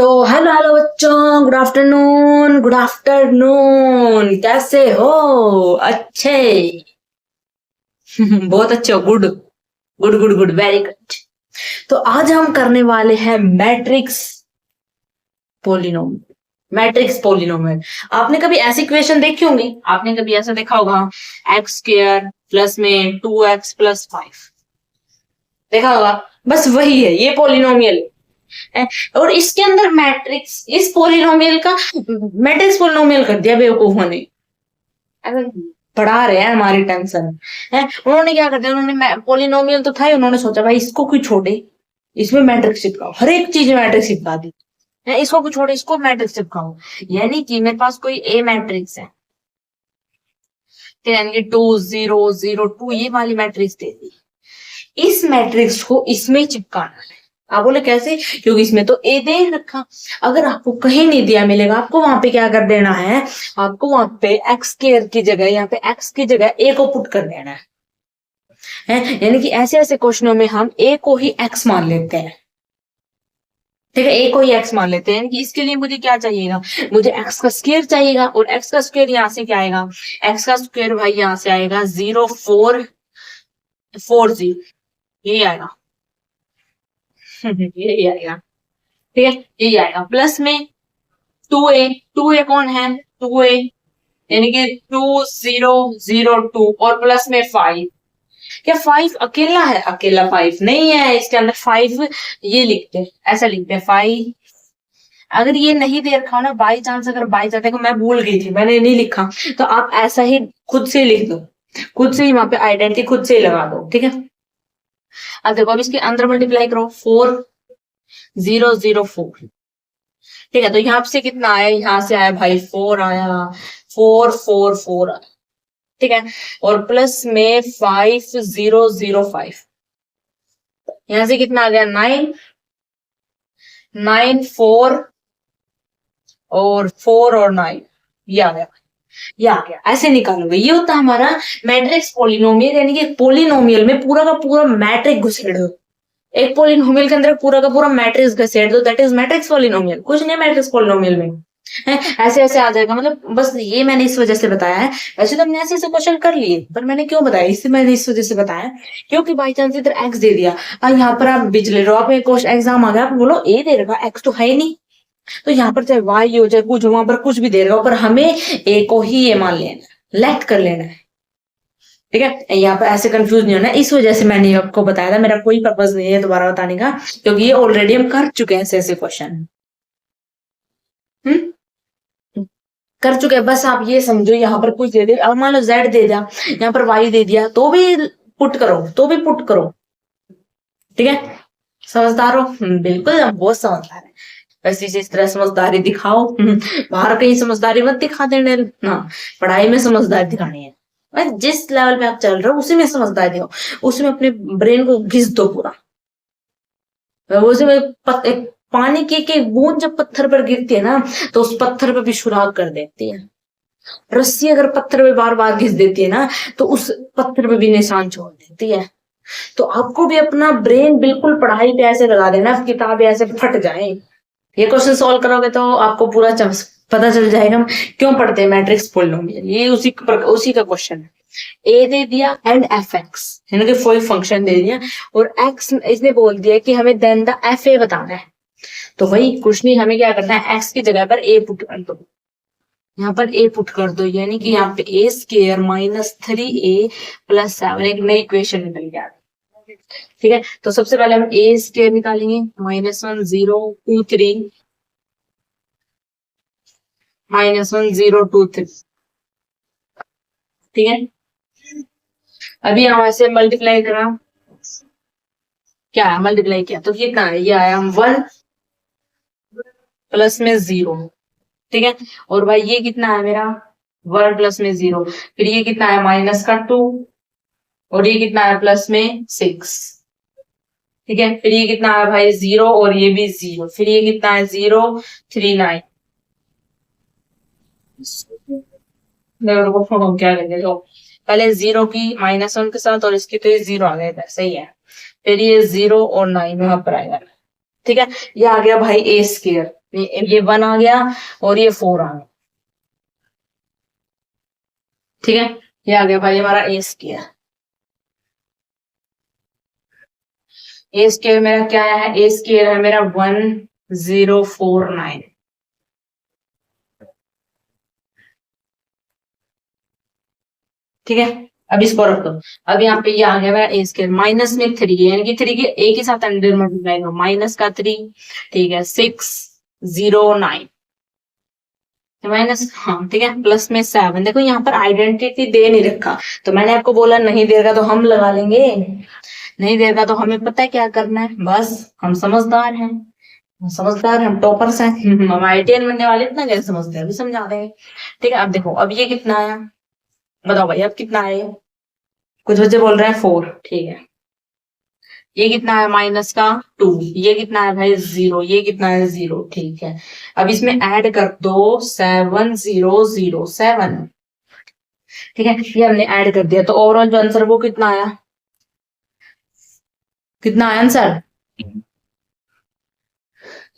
तो hello hello बच्चों, good afternoon. Good afternoon, कैसे हो? अच्छे? बहुत अच्छे हो। Good good good good, very good. तो आज हम करने वाले हैं मैट्रिक्स पोलिनोम। Matrix polynomial. आपने कभी ऐसी इक्वेशन देखी होंगी? आपने कभी ऐसा देखा होगा, एक्स स्क्वायर प्लस में 2x+5 देखा होगा। बस वही है, ये पोलिनोमियल है। और इसके अंदर मैट्रिक्स, इस पोलिनोमियल का मैट्रिक्स पोलिनोमियल कर दिया बेवकूफों ने। ऐसा पढ़ा रहे हैं, हमारी टेंशन है। उन्होंने क्या कर दिया, उन्होंने पोलिनोमियल तो था ही, उन्होंने सोचा भाई इसको कोई छोड़े, इसमें मैट्रिक्स चिपकाओ। हर एक चीज में मैट्रिक्स चिपका दी है। इसको कोई छोड़े, इसको मैट्रिक्स चिपकाओ। यानी कि मेरे पास कोई ए मैट्रिक्स है, यानी कि 2 0 0 2, ये वाली मैट्रिक्स दे दी। इस मैट्रिक्स को इसमें चिपकाना है। आप बोले कैसे? क्योंकि इसमें तो ए दे रखा। अगर आपको कहीं नहीं दिया मिलेगा, आपको वहां पे क्या कर देना है, आपको वहां पे एक्स स्क्वायर की जगह, यहाँ पे एक्स की जगह ए को पुट कर देना है। यानी कि ऐसे ऐसे क्वेश्चनों में हम ए को ही एक्स मान लेते हैं। ठीक है, ए को ही एक्स मान लेते हैं कि इसके लिए मुझे क्या चाहिएगा, मुझे एक्स का स्क्वायर चाहिएगा। और एक्स का स्क्वायर यहाँ से क्या आएगा, एक्स का स्क्वायर भाई यहाँ से आएगा 0 4 4 0, यही आएगा। यही आएगा, ठीक है, यही आएगा। प्लस में 2a, 2a कौन है, 2a यानी कि 2 0 0 2, और प्लस में 5। क्या 5 अकेला है? अकेला 5 नहीं है, इसके अंदर 5 ये लिखते हैं, ऐसा लिखते हैं 5। अगर ये नहीं दे रखा हो ना, बाई चांस, अगर बाई चांस, देखो मैं भूल गई थी, मैंने नहीं लिखा, तो आप ऐसा ही खुद से लिख दो, खुद से ही वहां पे आइडेंटिटी खुद से ही लगा दो। ठीक है, अब देखो, अब इसके अंदर मल्टीप्लाई करो, 4 0 0 4। ठीक है, तो यहाँ से कितना आया, यहाँ से आया भाई 4 आया, 4 4 4 आया। ठीक है, और प्लस में 5 0 0 5, यहाँ से कितना आ गया, 9 9 4 और 4 और 9, ये आ गया, ये आ गया। ऐसे निकालोगे, ये होता है हमारा मैट्रिक्स पोलिनोमियल। यानी कि पोलिनोमियल में पूरा का पूरा मैट्रिक्स घुसेड़ दो, एक पोलिनोमियल के अंदर पूरा का पूरा मैट्रिक्स घुसेड़ दो, दैट इज मैट्रिक्स पोलिनोमियल। कुछ नहीं मैट्रिक्स पोलिनोमियल में है, ऐसे ऐसे आ जाएगा। मतलब बस ये मैंने इस वजह से बताया है। वैसे तो हमने ऐसे ऐसे क्वेश्चन कर लिए, पर मैंने क्यों बताया, इससे मैंने इस वजह से बताया क्योंकि बाई चांस इधर एक्स दे दिया और यहाँ पर आप बिजली रहो, आप एक एग्जाम आ गया, आप बोलो ए दे रखा, एक्स तो है ही नहीं, तो यहाँ पर चाहे वाई हो चाहे कुछ हो, वहां पर कुछ भी दे रहा हो, पर हमें ए को ही ये मान लेना, लेफ्ट कर लेना है। ठीक है, यहाँ पर ऐसे कंफ्यूज नहीं होना, इस वजह से मैंने आपको बताया था। मेरा कोई पर्पज नहीं है दोबारा बताने का, क्योंकि ये ऑलरेडी हम कर चुके हैं ऐसे ऐसे क्वेश्चन, कर चुके हैं। बस आप ये समझो, यहाँ पर कुछ दे दिया, अब मान लो जेड दे दिया, यहाँ पर वाई दे दिया, तो भी पुट करो, तो भी पुट करो। ठीक है, समझदार हो? बिल्कुल, हम बहुत समझदार है। वैसे इस तरह समझदारी दिखाओ। बाहर कहीं समझदारी मत दिखा देने ना, पढ़ाई में समझदारी दिखानी है। बस जिस लेवल पे आप चल रहे हो उसी में समझदारी हो, उसमें अपने ब्रेन को घिस दो पूरा। उसमें पानी की बूंद जब पत्थर पर गिरती है ना, तो उस पत्थर पे भी सुराग कर देती है। रस्सी अगर पत्थर पे बार बार घिस देती है ना, तो उस पत्थर पे भी निशान छोड़ देती है। तो आपको भी अपना ब्रेन बिल्कुल पढ़ाई पे ऐसे लगा देना, किताबें ऐसे फट जाए। ये क्वेश्चन सॉल्व करोगे तो आपको पूरा पता चल जाएगा क्यों पढ़ते हैं मैट्रिक्स पोलिनोमियल। ये उसी का क्वेश्चन है। ए दे दिया एंड एफ एक्स, यानी कि कोई फंक्शन दे दिया, और एक्स इसने बोल दिया कि हमें देन द एफ ए बताना है। तो वही कुछ नहीं, हमें क्या करना है, एक्स की जगह पर ए पुट कर दो, यहाँ पर ए पुट कर दो, यानी कि यहाँ पे ए स्क्वायर -3a+7, एक नई इक्वेशन निकल गया। ठीक है, तो सबसे पहले हम ए स्क्वायर निकालेंगे, -1 0 2 3 -1 0 2 3। ठीक है, अभी हम ऐसे मल्टीप्लाई करा, क्या है, मल्टीप्लाई किया तो कितना है, ये आया 1 प्लस में 0। ठीक है, और भाई ये कितना है मेरा, 1 प्लस में 0, फिर ये कितना है -2, और ये कितना है प्लस में 6। ठीक है, फिर ये कितना है भाई 0, और ये भी 0, फिर ये कितना है 0 3 9। क्या करेंगे, तो पहले 0 की -1 के साथ, और इसकी तो ये 0 आ गया था, सही है। फिर ये 0 और 9 वहां पर आएगा। ठीक है, ये आ गया भाई ए स्क्वायर। ये 1 आ गया और ये 4 आ गया। ठीक है, ये आ गया भाई हमारा ए स्क्वायर। ए स्क्वायर मेरा क्या है, ए स्क्वायर है मेरा 1049। ठीक है, अब इसको रख दो। अब यहाँ पे ये आ गया मेरा ए स्क्वायर माइनस में 3, यानी कि 3 के ए के साथ अंडर मल्टीप्लाई करो, माइनस का 3। ठीक है, 609 माइनस, हाँ ठीक है, प्लस में 7। देखो यहाँ पर आइडेंटिटी दे नहीं रखा, तो मैंने आपको बोला नहीं देगा तो हम लगा लेंगे, नहीं देगा तो हमें पता है क्या करना है, बस हम समझदार हैं, समझदार हम टॉपर्स हैं, हम आईटीएन बनने वाले, इतना कैसे समझते हैं, अभी समझा देंगे। ठीक है, अब देखो अब ये कितना आया, बताओ भाई अब कितना आया, कुछ बच्चे बोल रहे हैं 4। ठीक है, ये कितना है माइनस का 2, ये कितना है भाई 0, ये कितना है 0। ठीक है, अब इसमें ऐड कर दो 7007। ठीक है, ये हमने ऐड कर दिया, तो ओवरऑल जो आंसर वो कितना आया, कितना आया आंसर,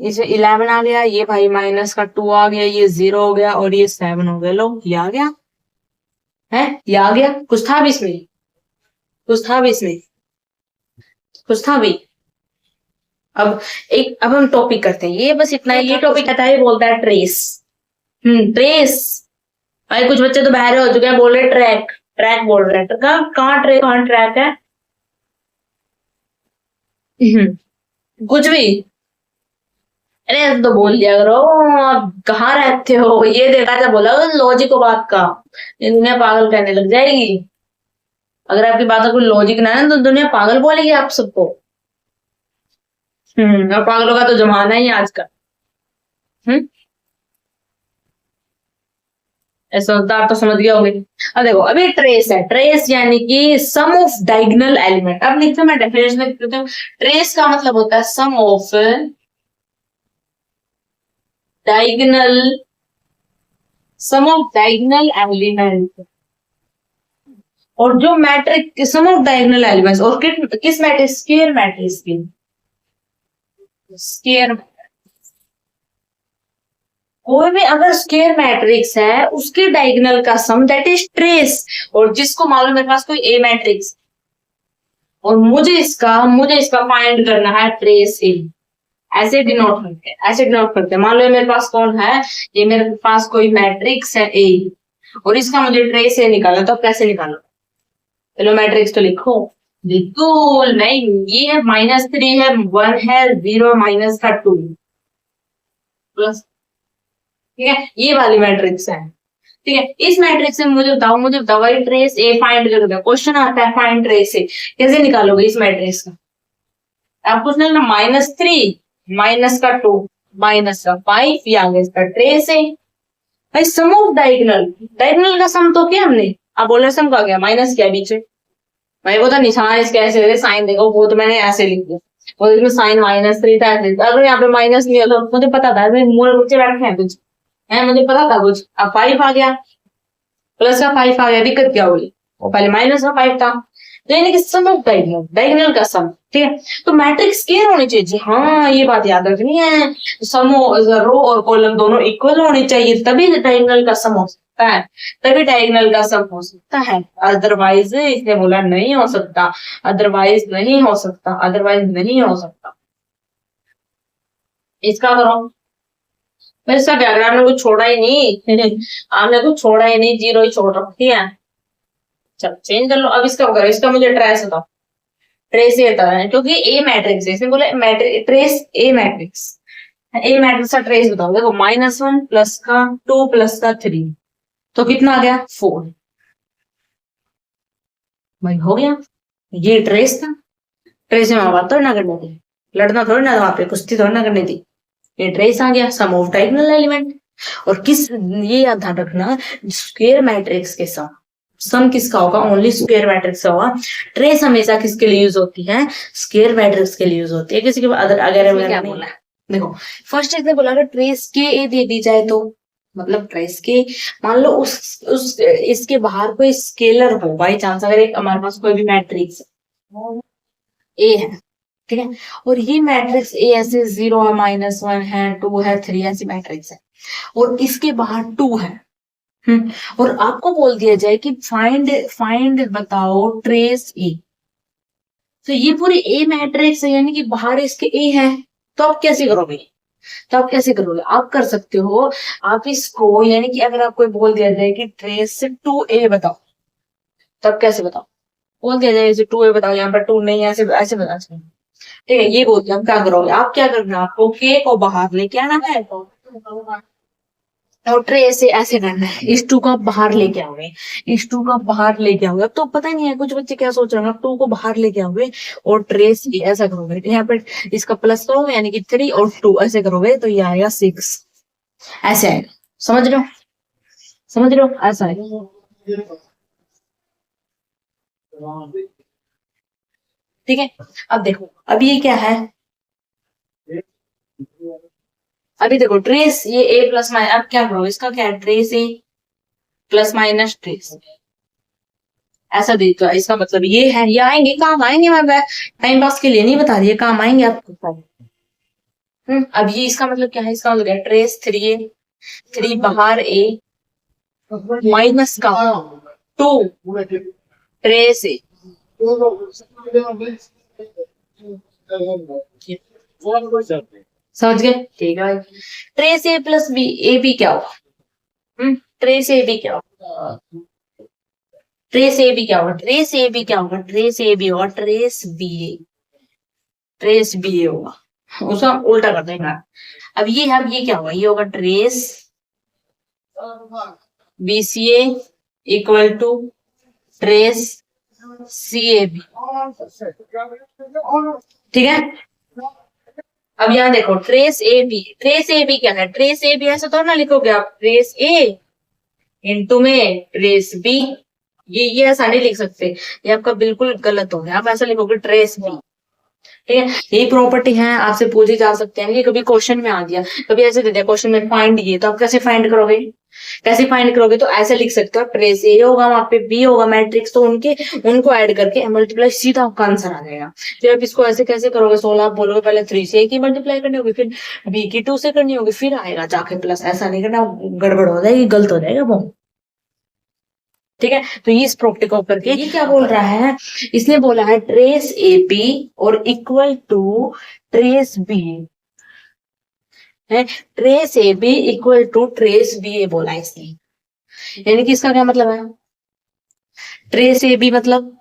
इसे 11 आ गया, ये भाई माइनस का 2 आ गया, ये 0 हो गया और ये 7 हो गया। लो ये आ गया है, ये आ गया, कुछ था भी इसमें, कुछ था भी इसमें, कुछ था भी। अब हम टॉपिक करते हैं, ये बस इतना है, ये टॉपिक कहता है, बोलता है ट्रेस। ट्रेस। भाई कुछ बच्चे तो बहरे हो चुके हैं, बोल रहे ट्रैक, ट्रैक बोल रहे हैं, कहाँ ट्रेक, कहाँ ट्रैक है। कुछ भी, अरे ऐसे तो बोल दिया करो, आप कहाँ रहते हो, ये देखा था बोला लॉजिक को बात का, ये दुनिया पागल कहने लग जाएगी। अगर आपकी बात का कोई लॉजिक ना है तो दुनिया पागल बोलेगी आप सबको। और पागलों का तो जमाना ही है आज का। हम्म, ऐसा होता आप तो समझ गए होंगे। अब देखो अभी ट्रेस है, ट्रेस यानी कि सम ऑफ डायगोनल एलिमेंट। अब लिखते हैं, मैं डेफिनेशन में लिखता हूँ, ट्रेस का मतलब होता है sum of diagonal, sum of diagonal element, और जो matrix sum of diagonal elements, और किस मैट्रिक्स, स्क्वायर मैट्रिक्स की, स्क्वायर, कोई भी अगर स्क्वायर मैट्रिक्स है उसके डायगोनल का सम दैट इज ट्रेस। और जिसको मालूम मेरे पास कोई ए मैट्रिक्स और मुझे इसका फाइंड करना है ट्रेस ए, ऐसे डिनोट करते हैं, ऐसे डिनोट करते हैं। मान लो मेरे पास कौन है, ये मेरे पास कोई मैट्रिक्स है ए और इसका मुझे ट्रेस ए निकालना, तो कैसे निकालो, चलो मैट्रिक्स तो लिखो, बिल्कुल नहीं, ये है -3 है, 1 है, 0 माइनस का 2 प्लस। ठीक है, ये वाली मैट्रिक्स है। ठीक है, इस मैट्रिक्स से मुझे बताओ भाई ट्रेस ए फाइंड कर दो। क्वेश्चन आता है फाइंड ट्रेस ए, कैसे निकालोगे इस मैट्रिक्स का, आप पूछ लेना -3 माइनस का 2 माइनस का 5, ये आ गया इसका ट्रेस ए। भाई सम ऑफ डायगोनल, डायगोनल का सम तो क्या हमने, आप बोल रहे सम का गया माइनस क्या बीच में, भाई वो तो निशान इसके ऐसे साइन देखो, वो तो मैंने ऐसे लिख दिया, वो इसमें साइन -3 था ऐसे। अगर यहाँ पे माइनस नहीं होता मुझे पता था, मुझे नीचे बैठे हैं कुछ है, मुझे पता था कुछ। अब 5 आ गया, प्लस का 5 आ गया, दिक्कत क्या हुई, वो पहले माइनस का 5 था, तो यानी कि सम ऑफ डायगोनल, डायगोनल का सम। ठीक है, तो मैट्रिक्स स्क्वायर होनी चाहिए जी, हाँ ये बात याद रखनी है, सम रो और कॉलम दोनों इक्वल होने चाहिए, तभी डायगोनल का सम हो सकता है, तभी डायगोनल का सम हो सकता है, अदरवाइज इसने बोला नहीं हो सकता, अदरवाइज नहीं हो सकता, अदरवाइज नहीं हो सकता। इसका करो, इसका क्या करा, आपने कुछ छोड़ा ही नहीं आपने कुछ छोड़ा ही नहीं, 0 ही छोड़ रखी है। चलो चेंज कर लो, अब इसका करो, इसका मुझे ट्रेस बताओ, ट्रेस ये होता है क्योंकि ए मैट्रिक्स है, इसमें बोले ट्रेस ए मैट्रिक्स, ए मैट्रिक्स का ट्रेस बताओ। देखो -1 प्लस का 2 प्लस का 3, तो कितना आ गया 4। भाई हो गया, ये ट्रेस था, ट्रेस में बात थोड़ी ना करनी थी, लड़ना थोड़ी ना, वहां पे कुश्ती थोड़ी ना करनी थी, ये ट्रेस आ गया, सम ऑफ डायगोनल एलिमेंट। और किस, ये याद ध्यान रखना, स्क्वायर मैट्रिक्स के सम, सम किसका होगा, ओनली स्क्वायर मैट्रिक्स का होगा। ट्रेस हमेशा किसके लिए यूज होती है, स्क्वायर मैट्रिक्स के लिए यूज होती है, किसी के अगर क्या बोला है। देखो फर्स्ट इसने बोला अगर ट्रेस के ए दे दी जाए तो, मतलब ट्रेस के, मान लो उस इसके बाहर कोई स्केलर हो, बाई चांस अगर एक हमारे पास कोई भी मैट्रिक्स ए है, ठीक है। और ये मैट्रिक्स ए ऐसे 0 है, -1 है, 2 है, 3 ऐसी मैट्रिक्स है, और इसके बाहर 2 है। और आपको बोल दिया जाए कि फाइंड फाइंड बताओ ट्रेस ए, तो ये पूरी ए मैट्रिक्स है, यानी कि बाहर इसके ए है, तो आप कैसे करोगे? तो आप कैसे करोगे? आप कर सकते हो, आप इसको, यानी कि अगर आपको बोल दिया जाए कि ट्रेस से 2a बताओ, तो आप कैसे बताओ? बोल दिया जाए इसे 2a बताओ, यहाँ पर 2 नहीं है, ऐसे ऐसे बता सकते हैं। ठीक है, ये बोलते हैं, हम क्या करोगे? आप क्या करना है, आपको के को बाहर लेके आना है, और ट्रे से ऐसे करना है, इस 2 का बाहर लेके आओगे, इस 2 का बाहर लेके आओगे। अब तो पता ही नहीं है कुछ बच्चे क्या सोच रहे हैं, आप 2 को बाहर लेके आओगे और ट्रे से ऐसा करोगे, यहाँ पे इसका प्लस करोगे, यानी कि 3 और 2 ऐसे करोगे, तो ये आएगा 6, ऐसे आएगा। समझ रहे हो? समझ रहे हो? ऐसा है। ठीक है, अब देखो, अब ये क्या है, अभी देखो ट्रेस, ये a प्लस माइनस, अब क्या करो, इसका क्या है, trace A plus minus trace, ऐसा दे दो, इसका मतलब ये है, ये आएंगे, काम आएंगे, मैं टाइम पास के लिए नहीं बता रही है, काम आएंगे आपको। अब ये इसका मतलब क्या है, इसका मतलब क्या है, ट्रेस 3a, 3 बाहर ए, माइनस का 2 ट्रेस ए, समझ गए? ठीक है भाई, trace A plus B, A B क्या होगा? ट्रेस ए बी क्या होगा? ट्रेस ए बी क्या होगा? ट्रेस ए बी क्या होगा? ट्रेस ए बी होगा ट्रेस बी ए, ट्रेस बी ए होगा, उसका उल्टा कर देंगे। अब ये क्या होगा, ये होगा trace B C A equal to trace C A B. ठीक है, अब यहाँ देखो trace A B, trace A B क्या है, ट्रेस ए बी ऐसा तो ना लिखोगे आप, ट्रेस ए इंटू में ट्रेस बी, ये ऐसा नहीं लिख सकते, ये आपका बिल्कुल गलत हो गया, आप ऐसा लिखोगे ट्रेस बी। ठीक है, यही प्रॉपर्टी है, आपसे पूछे जा सकते हैं, ये कभी क्वेश्चन में आ गया, कभी ऐसे दे दिया क्वेश्चन में फाइंड ये, तो आप कैसे फाइंड करोगे? कैसे फाइंड करोगे? तो ऐसे लिख सकते हो, ट्रेस ए होगा, वहां पे बी होगा मैट्रिक्स, तो उनके उनको ऐड करके मल्टीप्लाई, सीधा आपका आंसर आ जाएगा। फिर आप इसको ऐसे कैसे करोगे, 16 आप बोलोगे, पहले 3 से ए की मल्टीप्लाई करनी होगी, फिर बी की 2 से करनी होगी, फिर आएगा जाके प्लस, ऐसा नहीं करना, गड़बड़ हो जाएगी, गलत हो जाएगा वो। ठीक है, तो ये इस प्रॉपर्टी को करके ये क्या बोल रहा है, इसने बोला है ट्रेस ए बी और इक्वल टू ट्रेस बी है, trace A B equal to trace B A बोला है इसने, यानी कि इसका क्या मतलब है, ट्रेस ए बी मतलब,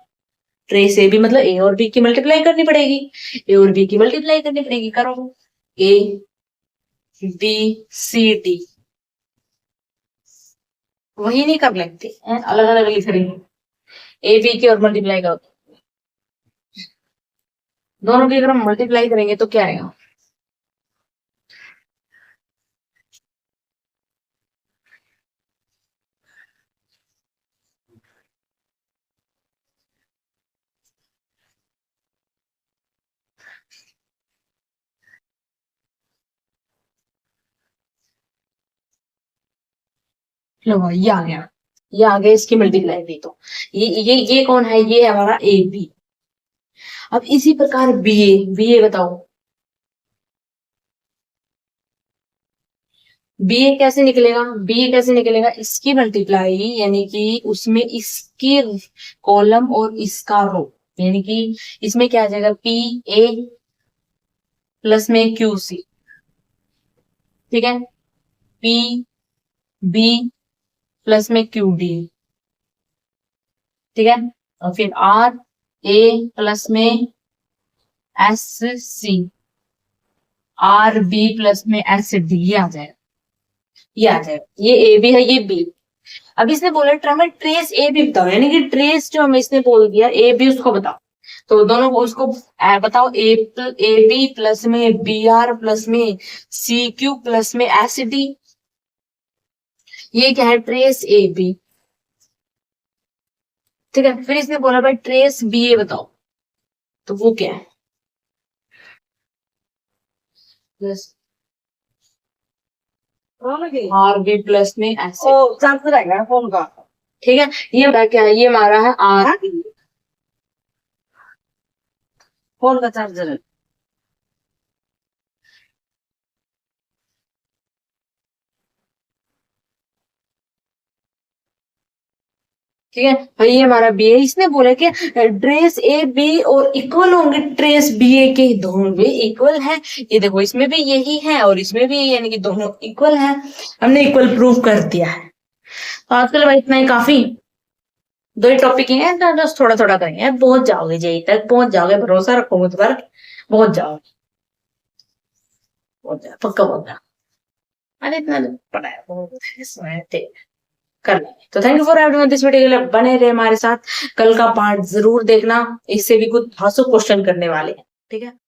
ट्रेस ए बी मतलब ए और बी की मल्टीप्लाई करनी पड़ेगी, ए और बी की मल्टीप्लाई करनी पड़ेगी, करो, ए बी सी डी, वही नहीं कर लेते अलग अलग लिख रही हूँ, ए बी की और मल्टीप्लाई करो, दोनों की अगर हम मल्टीप्लाई करेंगे तो क्या आएगा, लो भाई ये आ गया, ये आ गया, इसकी मल्टीप्लाई भी, तो ये कौन है, ये है हमारा ए बी। अब इसी प्रकार बी ए, बी ए बताओ, बी ए कैसे निकलेगा, बी ए कैसे निकलेगा, इसकी मल्टीप्लाई, यानी कि उसमें इसकी कॉलम और इसका रो, यानी कि इसमें क्या आ जाएगा, पी ए प्लस में क्यू सी, ठीक है, पी बी प्लस में क्यू डी, ठीक है, और फिर आर ए प्लस में S C, R B plus में एस डी, ये आ जाएगा, ये आ जाएगा, ये ए बी है, ये बी। अब इसने बोला ट्रेस ए बी बताओ, यानी कि ट्रेस जो हमें इसने बोल दिया ए बी, उसको बताओ, तो दोनों को उसको बताओ, ए बी प्लस में बी आर प्लस में सी क्यू प्लस में एस डी, ये क्या है, ट्रेस ए बी। ठीक है, फिर इसने बोला भाई ट्रेस बी ए बताओ, तो वो क्या है, प्लस आर बी प्लस में ऐसे, चार्जर आएगा फोन का। ठीक है, ये क्या है, ये हमारा है आर बी, फोन का चार्जर है, ठीक है भाई, ये हमारा बी है। इसने बोला कि ट्रेस ए बी और इक्वल होंगे ट्रेस बी ए के, दोनों भी इक्वल है। ये देखो इसमें भी यही है और इसमें भी, यानी कि दोनों इक्वल है। हमने इक्वल प्रूव कर दिया है। तो आजकल भाई इतना ही काफी, 2 ही टॉपिक हैं तो बस थोड़ा थोड़ा करेंगे, पहुंच जाओगे, जेई तक पहुंच जाओगे, भरोसा रखो मुझ पर, पहुंच जाओगे, पहुंच जाओ, पक्का पहुंच जाओ। अरे इतना पढ़ा है, कर लेंगे। तो thank you for everyone, this video के लिए बने रहे हमारे साथ। कल का पार्ट जरूर देखना, इससे भी कुछ 500 क्वेश्चन करने वाले हैं, ठीक है।